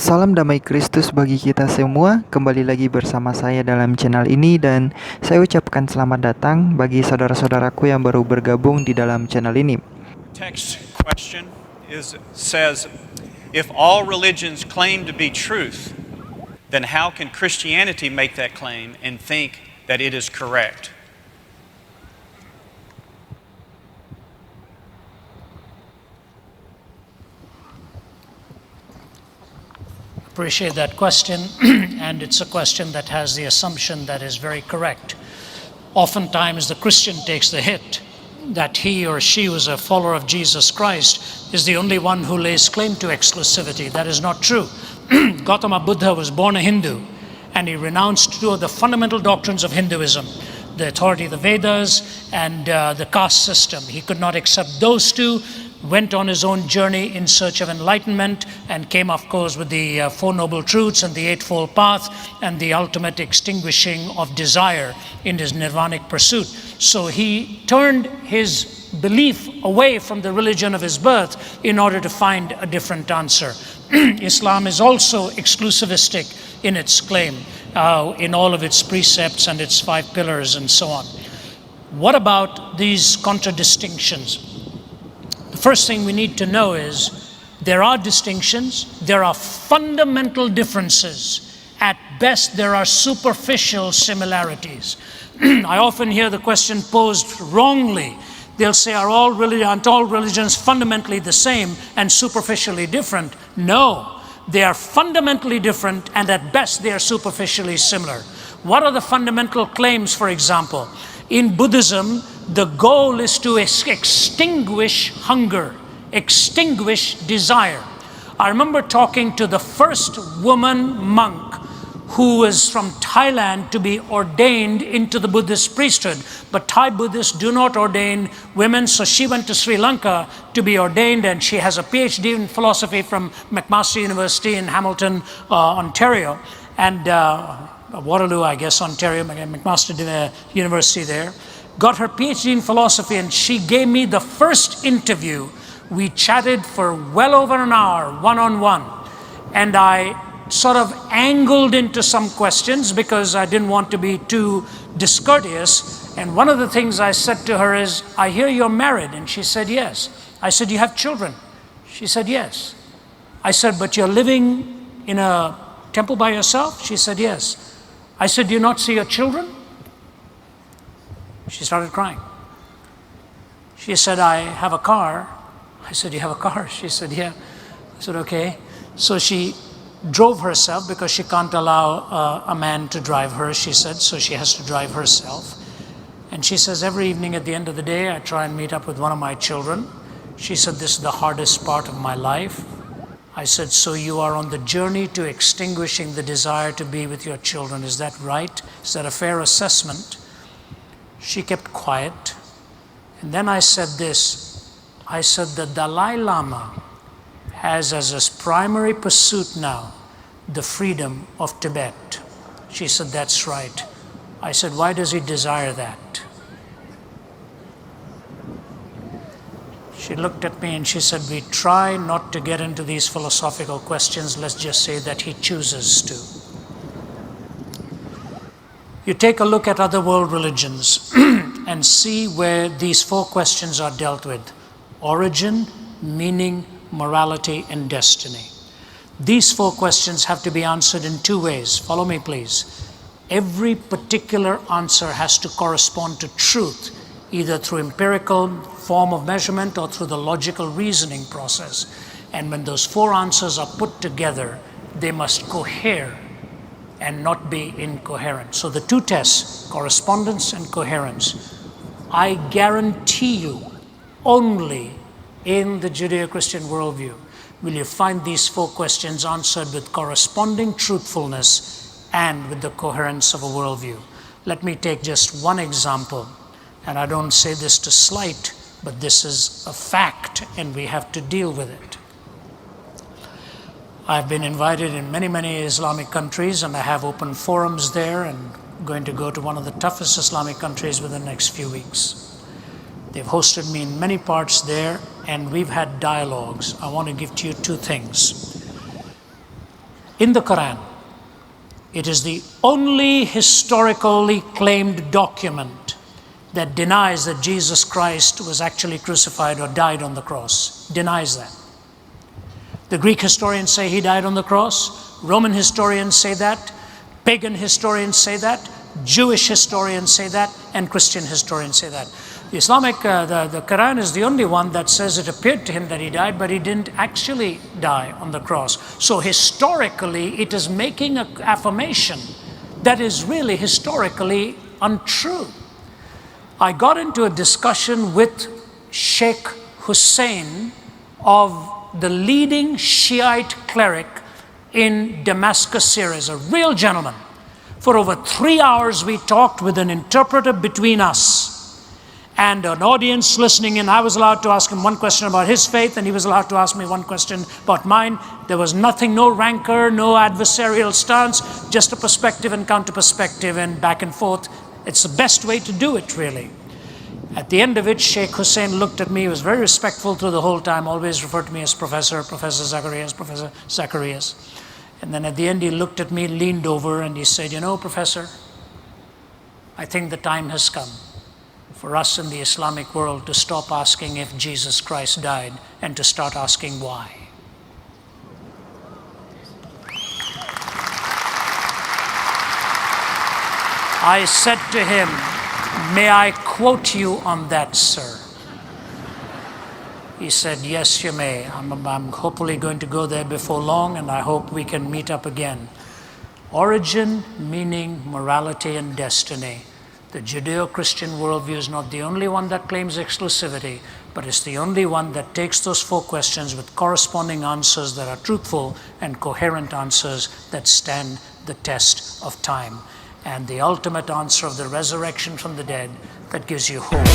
Salam damai Kristus bagi kita semua. Kembali lagi bersama saya dalam channel ini dan saya ucapkan selamat datang bagi saudara-saudaraku yang baru bergabung di dalam channel ini. Text question says, if all religions claim to be truth, then how can Christianity make that claim and think that it is correct? Appreciate that question, and it's a question that has the assumption that is very correct. Oftentimes the Christian takes the hit that he or she who is a follower of Jesus Christ is the only one who lays claim to exclusivity. That is not true. Gautama Buddha was born a Hindu, and he renounced two of the fundamental doctrines of Hinduism, the authority of the Vedas and the caste system. He could not accept those two, went on his own journey in search of enlightenment, and came, of course, with the Four Noble Truths and the Eightfold Path and the ultimate extinguishing of desire in his nirvanic pursuit. So he turned his belief away from the religion of his birth in order to find a different answer. Islam is also exclusivistic in its claim, in all of its precepts and its 5 pillars and so on. What about these contradistinctions? The first thing we need to know is there are distinctions, there are fundamental differences. At best, there are superficial similarities. I often hear the question posed wrongly. They'll say, aren't all religions fundamentally the same and superficially different? No, they are fundamentally different, and at best they are superficially similar. What are the fundamental claims, for example? In Buddhism, the goal is to extinguish hunger, extinguish desire. I remember talking to the first woman monk who was from Thailand to be ordained into the Buddhist priesthood. But Thai Buddhists do not ordain women, so she went to Sri Lanka to be ordained, and she has a PhD in philosophy from McMaster University in Hamilton, Ontario, and Waterloo, I guess, Ontario, McMaster University there. Got her PhD in philosophy, and she gave me the first interview. We chatted for well over an hour, one-on-one, and I sort of angled into some questions because I didn't want to be too discourteous. And one of the things I said to her is, I hear you're married. And she said, yes. I said, you have children? She said, yes. I said, but you're living in a temple by yourself? She said, yes. I said, do you not see your children? She started crying. She said, I have a car. I said, you have a car? She said, yeah. I said, okay. So she drove herself because she can't allow a man to drive her, she said, so she has to drive herself. And she says, every evening at the end of the day, I try and meet up with one of my children. She said, this is the hardest part of my life. I said, so you are on the journey to extinguishing the desire to be with your children. Is that right? Is that a fair assessment? She kept quiet. And then I said this. I said, the Dalai Lama has as his primary pursuit now the freedom of Tibet. She said, that's right. I said, why does he desire that? She looked at me and she said, we try not to get into these philosophical questions. Let's just say that he chooses to. You take a look at other world religions and see where these 4 questions are dealt with: origin, meaning, morality, and destiny. These 4 questions have to be answered in 2 ways. Follow me, please. Every particular answer has to correspond to truth, either through empirical form of measurement or through the logical reasoning process. And when those 4 answers are put together, they must cohere and not be incoherent. So the 2 tests, correspondence and coherence, I guarantee you, only in the Judeo-Christian worldview will you find these 4 questions answered with corresponding truthfulness and with the coherence of a worldview. Let me take just one example, and I don't say this to slight, but this is a fact and we have to deal with it. I've been invited in many, many Islamic countries, and I have open forums there, and I'm going to go to one of the toughest Islamic countries within the next few weeks. They've hosted me in many parts there, and we've had dialogues. I want to give to you 2 things. in the Quran. It is the only historically claimed document that denies that Jesus Christ was actually crucified or died on the cross. Denies that. The Greek historians say he died on the cross. Roman historians say that. Pagan historians say that. Jewish historians say that. And Christian historians say that. The Quran is the only one that says it appeared to him that he died, but he didn't actually die on the cross. So historically, it is making an affirmation that is really historically untrue. I got into a discussion with Sheikh Hussein of the leading Shiite cleric in Damascus, Syria, a real gentleman. For over 3 hours, we talked with an interpreter between us and an audience listening in. I was allowed to ask him one question about his faith, and he was allowed to ask me one question about mine. There was nothing, no rancor, no adversarial stance, just a perspective and counter-perspective and back and forth. It's the best way to do it, really. At the end of it, Sheikh Hussein looked at me. He was very respectful through the whole time, always referred to me as Professor Zacharias. And then at the end, he looked at me, leaned over, and he said, "You know, Professor, I think the time has come for us in the Islamic world to stop asking if Jesus Christ died and to start asking why." I said to him, "May I quote you on that, sir?" He said, "Yes, you may. I'm hopefully going to go there before long, and I hope we can meet up again." Origin, meaning, morality, and destiny. The Judeo-Christian worldview is not the only one that claims exclusivity, but it's the only one that takes those 4 questions with corresponding answers that are truthful and coherent answers that stand the test of time. And the ultimate answer of the resurrection from the dead that gives you hope.